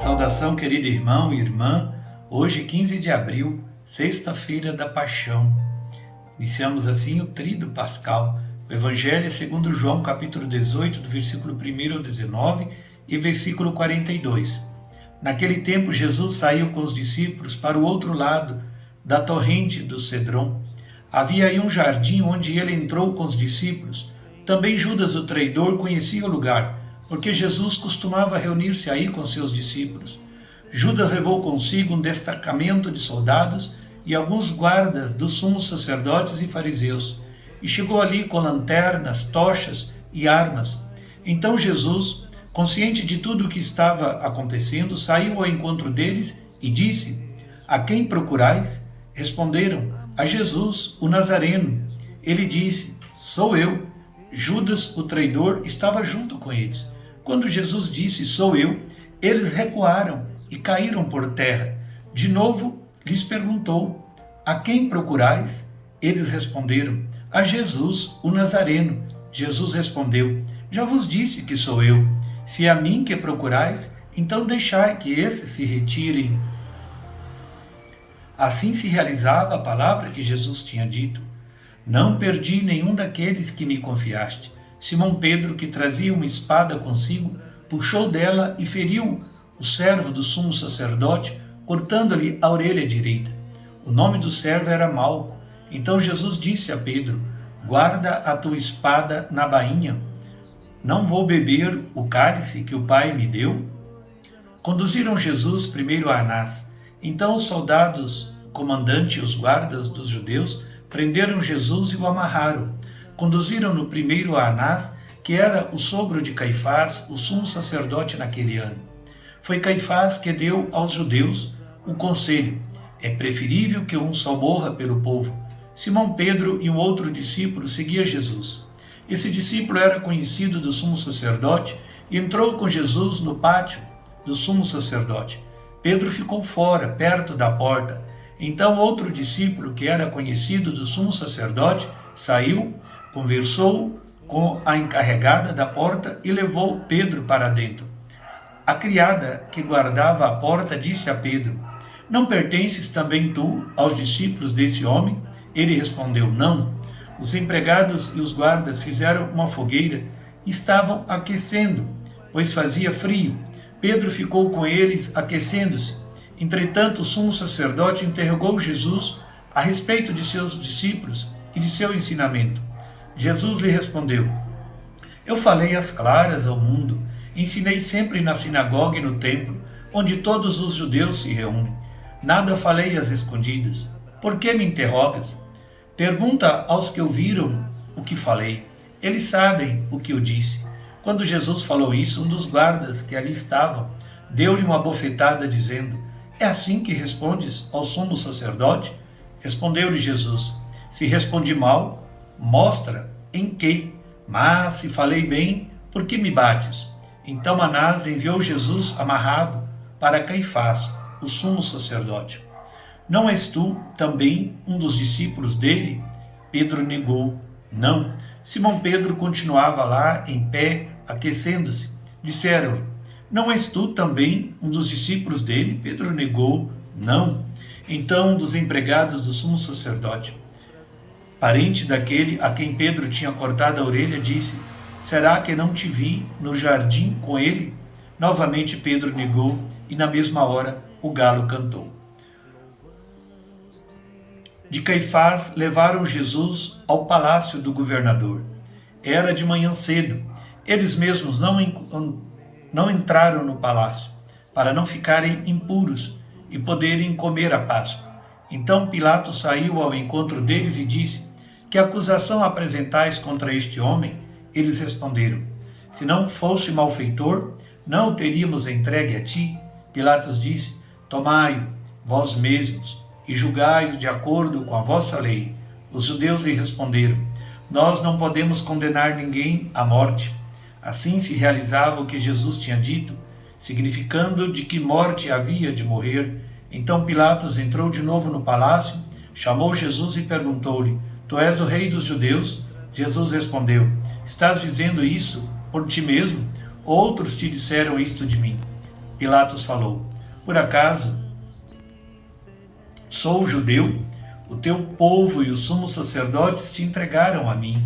Saudação, querido irmão e irmã. Hoje, 15 de abril, sexta-feira da Paixão. Iniciamos assim o Tríduo Pascal. O Evangelho é segundo João, capítulo 18, do versículo 1 ao 19 e versículo 42. Naquele tempo, Jesus saiu com os discípulos para o outro lado da torrente do Cedron. Havia aí um jardim onde ele entrou com os discípulos. Também Judas, o traidor, conhecia o lugar, porque Jesus costumava reunir-se aí com seus discípulos. Judas levou consigo um destacamento de soldados e alguns guardas dos sumos sacerdotes e fariseus, e chegou ali com lanternas, tochas e armas. Então Jesus, consciente de tudo o que estava acontecendo, saiu ao encontro deles e disse: "A quem procurais?" Responderam: "A Jesus, o Nazareno." Ele disse: "Sou eu." Judas, o traidor, estava junto com eles. Quando Jesus disse: "Sou eu", eles recuaram e caíram por terra. De novo lhes perguntou: "A quem procurais?" Eles responderam: "A Jesus, o Nazareno." Jesus respondeu: "Já vos disse que sou eu. Se é a mim que procurais, então deixai que esses se retirem." Assim se realizava a palavra que Jesus tinha dito: "Não perdi nenhum daqueles que me confiaste." Simão Pedro, que trazia uma espada consigo, puxou dela e feriu o servo do sumo sacerdote, cortando-lhe a orelha direita. O nome do servo era Malco. Então Jesus disse a Pedro: "Guarda a tua espada na bainha. Não vou beber o cálice que o Pai me deu?" Conduziram Jesus primeiro a Anás. Então os soldados, o comandante e os guardas dos judeus prenderam Jesus e o amarraram. Conduziram-no primeiro a Anás, que era o sogro de Caifás, o sumo sacerdote naquele ano. Foi Caifás que deu aos judeus o conselho: é preferível que um só morra pelo povo. Simão Pedro e um outro discípulo seguiam Jesus. Esse discípulo era conhecido do sumo sacerdote e entrou com Jesus no pátio do sumo sacerdote. Pedro ficou fora, perto da porta. Então outro discípulo, que era conhecido do sumo sacerdote, saiu, conversou com a encarregada da porta e levou Pedro para dentro. A criada que guardava a porta disse a Pedro: "Não pertences também tu aos discípulos desse homem?" Ele respondeu: "Não." Os empregados e os guardas fizeram uma fogueira e estavam aquecendo, pois fazia frio. Pedro ficou com eles aquecendo-se. Entretanto, o sumo sacerdote interrogou Jesus a respeito de seus discípulos e de seu ensinamento. Jesus lhe respondeu: "Eu falei às claras ao mundo, ensinei sempre na sinagoga e no templo, onde todos os judeus se reúnem. Nada falei às escondidas. Por que me interrogas? Pergunta aos que ouviram o que falei. Eles sabem o que eu disse." Quando Jesus falou isso, um dos guardas que ali estavam deu-lhe uma bofetada, dizendo: "É assim que respondes ao sumo sacerdote?" Respondeu-lhe Jesus: "Se respondi mal, mostra em que, mas se falei bem, por que me bates?" Então Anás enviou Jesus amarrado para Caifás, o sumo sacerdote. "Não és tu também um dos discípulos dele?" Pedro negou: "Não." Simão Pedro continuava lá em pé, aquecendo-se. Disseram-lhe: "Não és tu também um dos discípulos dele?" Pedro negou: "Não." Então um dos empregados do sumo sacerdote, parente daquele a quem Pedro tinha cortado a orelha, disse: "Será que não te vi no jardim com ele?" Novamente Pedro negou, e na mesma hora o galo cantou. De Caifás levaram Jesus ao palácio do governador. Era de manhã cedo. Eles mesmos não entraram no palácio, para não ficarem impuros e poderem comer a Páscoa. Então Pilatos saiu ao encontro deles e disse: "Que acusação apresentais contra este homem?" Eles responderam: "Se não fosse malfeitor, não o teríamos entregue a ti." Pilatos disse: "Tomai-o vós mesmos e julgai-o de acordo com a vossa lei." Os judeus lhe responderam: "Nós não podemos condenar ninguém à morte." Assim se realizava o que Jesus tinha dito, significando de que morte havia de morrer. Então Pilatos entrou de novo no palácio, chamou Jesus e perguntou-lhe: "Tu és o rei dos judeus?" Jesus respondeu: "Estás dizendo isso por ti mesmo? Outros te disseram isto de mim." Pilatos falou: por acaso sou judeu? O teu povo e os sumos sacerdotes te entregaram a mim.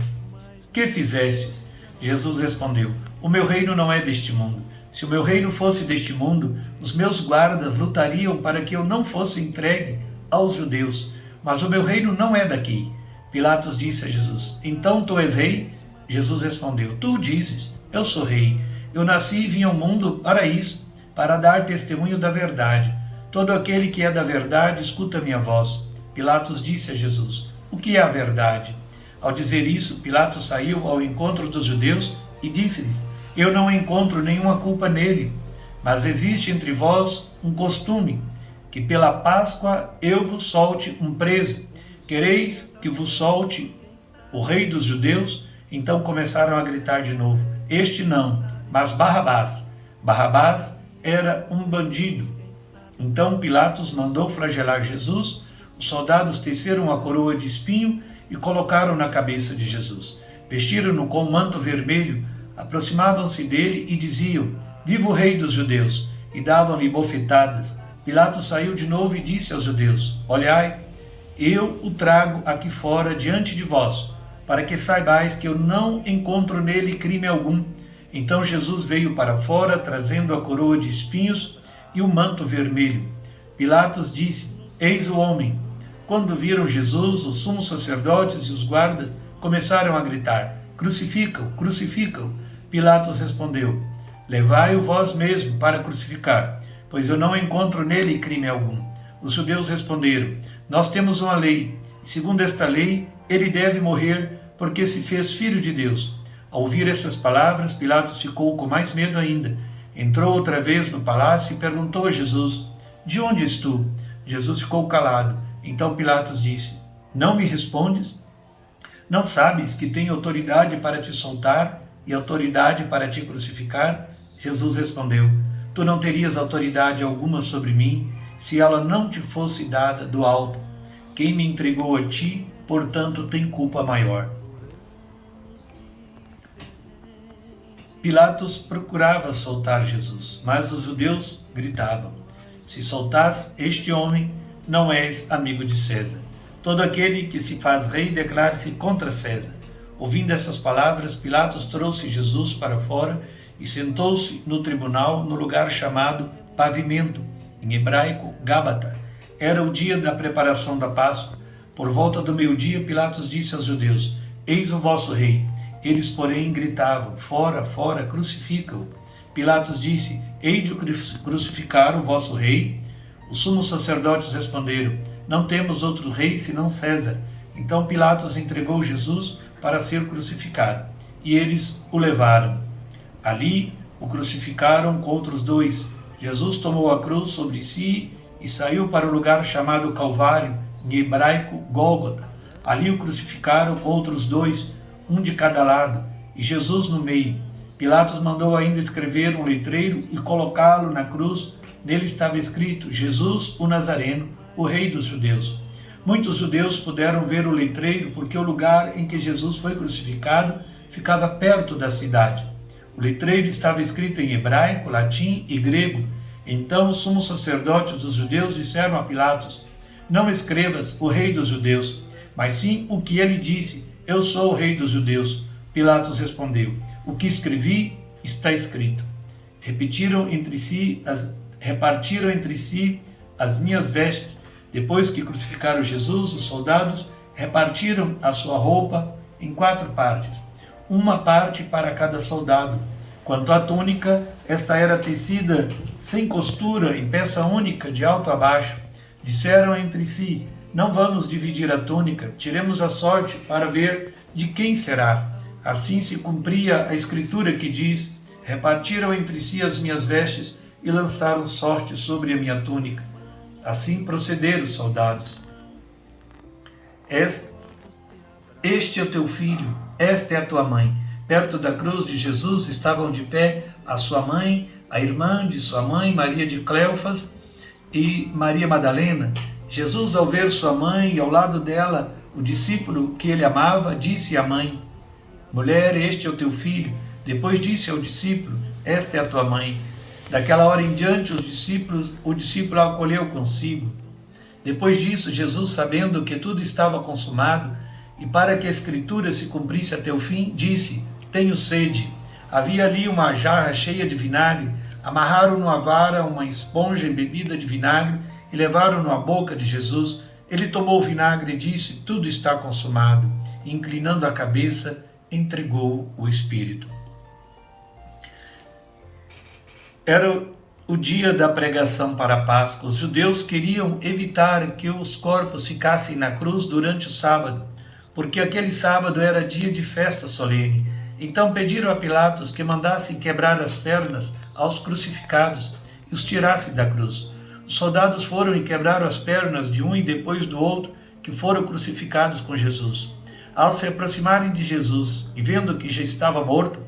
Que fizestes? Jesus respondeu: o meu reino não é deste mundo. Se o meu reino fosse deste mundo, os meus guardas lutariam para que eu não fosse entregue aos judeus. Mas o meu reino não é daqui. Pilatos disse a Jesus: então tu és rei? Jesus respondeu: tu o dizes, eu sou rei. Eu nasci e vim ao mundo para isso, para dar testemunho da verdade. Todo aquele que é da verdade escuta a minha voz. Pilatos disse a Jesus: o que é a verdade? Ao dizer isso, Pilatos saiu ao encontro dos judeus e disse-lhes: eu não encontro nenhuma culpa nele, mas existe entre vós um costume, que pela Páscoa eu vos solte um preso. Quereis que vos solte o rei dos judeus? Então começaram a gritar de novo: este não, mas Barrabás. Barrabás era um bandido. Então Pilatos mandou flagelar Jesus. Os soldados teceram a coroa de espinho e colocaram na cabeça de Jesus. Vestiram-no com um manto vermelho, aproximavam-se dele e diziam: viva o rei dos judeus! E davam-lhe bofetadas. Pilatos saiu de novo e disse aos judeus: olhai, eu o trago aqui fora diante de vós, para que saibais que eu não encontro nele crime algum. Então Jesus veio para fora, trazendo a coroa de espinhos e o manto vermelho. Pilatos disse: eis o homem. Quando viram Jesus, os sumos sacerdotes e os guardas começaram a gritar: crucifica-o, crucifica-o. Pilatos respondeu: levai-o vós mesmo para crucificar, pois eu não encontro nele crime algum. Os judeus responderam: nós temos uma lei, e segundo esta lei, ele deve morrer, porque se fez filho de Deus. Ao ouvir essas palavras, Pilatos ficou com mais medo ainda. Entrou outra vez no palácio e perguntou a Jesus: de onde és tu? Jesus ficou calado. Então Pilatos disse: não me respondes? Não sabes que tenho autoridade para te soltar e autoridade para te crucificar? Jesus respondeu: tu não terias autoridade alguma sobre mim, se ela não te fosse dada do alto. Quem me entregou a ti, portanto, tem culpa maior. Pilatos procurava soltar Jesus, mas os judeus gritavam: se soltas este homem, não és amigo de César. Todo aquele que se faz rei declara-se contra César. Ouvindo essas palavras, Pilatos trouxe Jesus para fora e sentou-se no tribunal, no lugar chamado Pavimento, em hebraico Gábata. Era o dia da preparação da Páscoa. Por volta do meio-dia, Pilatos disse aos judeus: eis o vosso rei. Eles, porém, gritavam: fora, fora, crucifica-o. Pilatos disse: hei de crucificar o vosso rei? Os sumos sacerdotes responderam: não temos outro rei senão César. Então Pilatos entregou Jesus para ser crucificado, e eles o levaram. Ali o crucificaram com outros dois. Jesus tomou a cruz sobre si e saiu para o lugar chamado Calvário, em hebraico Gólgota. Ali o crucificaram com outros dois, um de cada lado, e Jesus no meio. Pilatos mandou ainda escrever um letreiro e colocá-lo na cruz. Nele estava escrito: Jesus, o Nazareno, o rei dos judeus. Muitos judeus puderam ver o letreiro porque o lugar em que Jesus foi crucificado ficava perto da cidade. O letreiro estava escrito em hebraico, latim e grego. Então os sumos sacerdotes dos judeus disseram a Pilatos: não escrevas o rei dos judeus, mas sim o que ele disse: eu sou o rei dos judeus. Pilatos respondeu: o que escrevi está escrito. Repartiram entre si as minhas vestes. Depois que crucificaram Jesus, os soldados repartiram a sua roupa em 4 partes, uma parte para cada soldado. Quanto à túnica, esta era tecida sem costura, em peça única, de alto a baixo. Disseram entre si: não vamos dividir a túnica, tiremos a sorte para ver de quem será. Assim se cumpria a escritura que diz: repartiram entre si as minhas vestes e lançaram sorte sobre a minha túnica. Assim procederam os soldados. Este é o teu filho, esta é a tua mãe. Perto da cruz de Jesus estavam de pé a sua mãe, a irmã de sua mãe, Maria de Cleofas e Maria Madalena. Jesus, ao ver sua mãe e ao lado dela o discípulo que ele amava, disse à mãe: mulher, este é o teu filho. Depois disse ao discípulo: esta é a tua mãe. Daquela hora em diante, o discípulo acolheu consigo. Depois disso, Jesus, sabendo que tudo estava consumado, e para que a Escritura se cumprisse até o fim, disse: tenho sede. Havia ali uma jarra cheia de vinagre, amarraram numa vara uma esponja embebida de vinagre e levaram-no à boca de Jesus. Ele tomou o vinagre e disse: tudo está consumado. E, inclinando a cabeça, entregou o Espírito. Era o dia da pregação para a Páscoa. Os judeus queriam evitar que os corpos ficassem na cruz durante o sábado, porque aquele sábado era dia de festa solene. Então pediram a Pilatos que mandassem quebrar as pernas aos crucificados e os tirassem da cruz. Os soldados foram e quebraram as pernas de um e depois do outro, que foram crucificados com Jesus. Ao se aproximarem de Jesus e vendo que já estava morto,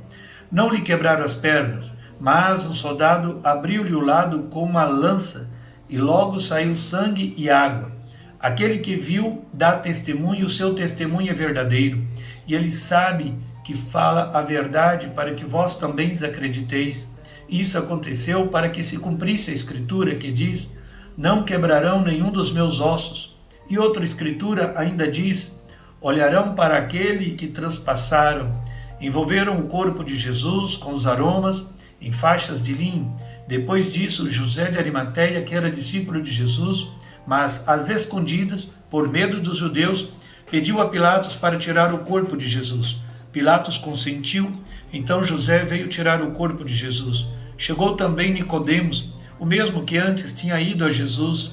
não lhe quebraram as pernas, mas um soldado abriu-lhe o lado com uma lança e logo saiu sangue e água. Aquele que viu dá testemunho, o seu testemunho é verdadeiro, e ele sabe que fala a verdade para que vós também acrediteis. Isso aconteceu para que se cumprisse a Escritura que diz: não quebrarão nenhum dos meus ossos. E outra Escritura ainda diz: olharão para aquele que transpassaram. Envolveram o corpo de Jesus com os aromas em faixas de linho. Depois disso, José de Arimateia, que era discípulo de Jesus, mas às escondidas, por medo dos judeus, pediu a Pilatos para tirar o corpo de Jesus. Pilatos consentiu, então José veio tirar o corpo de Jesus. Chegou também Nicodemos, o mesmo que antes tinha ido a Jesus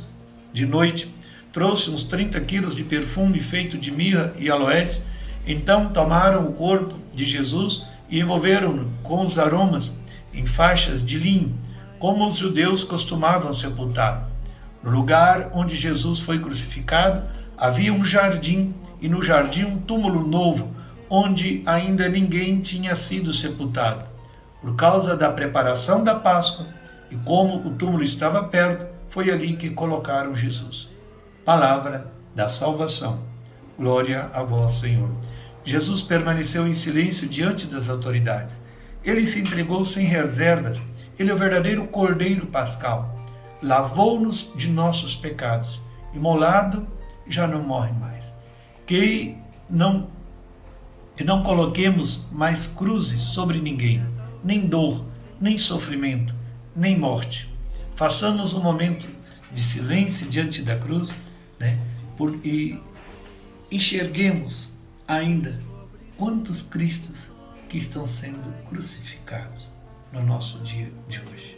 de noite. Trouxe uns 30 quilos de perfume feito de mirra e aloés. Então tomaram o corpo de Jesus e envolveram-no com os aromas em faixas de linho, como os judeus costumavam sepultar. No lugar onde Jesus foi crucificado, havia um jardim, e no jardim um túmulo novo, onde ainda ninguém tinha sido sepultado. Por causa da preparação da Páscoa, e como o túmulo estava perto, foi ali que colocaram Jesus. Palavra da salvação. Glória a vós, Senhor. Jesus permaneceu em silêncio diante das autoridades. Ele se entregou sem reservas. Ele é o verdadeiro Cordeiro Pascal. Lavou-nos de nossos pecados. Imolado, já não morre mais. Que não coloquemos mais cruzes sobre ninguém, nem dor, nem sofrimento, nem morte. Façamos um momento de silêncio diante da cruz, e enxerguemos ainda quantos Cristos que estão sendo crucificados no nosso dia de hoje.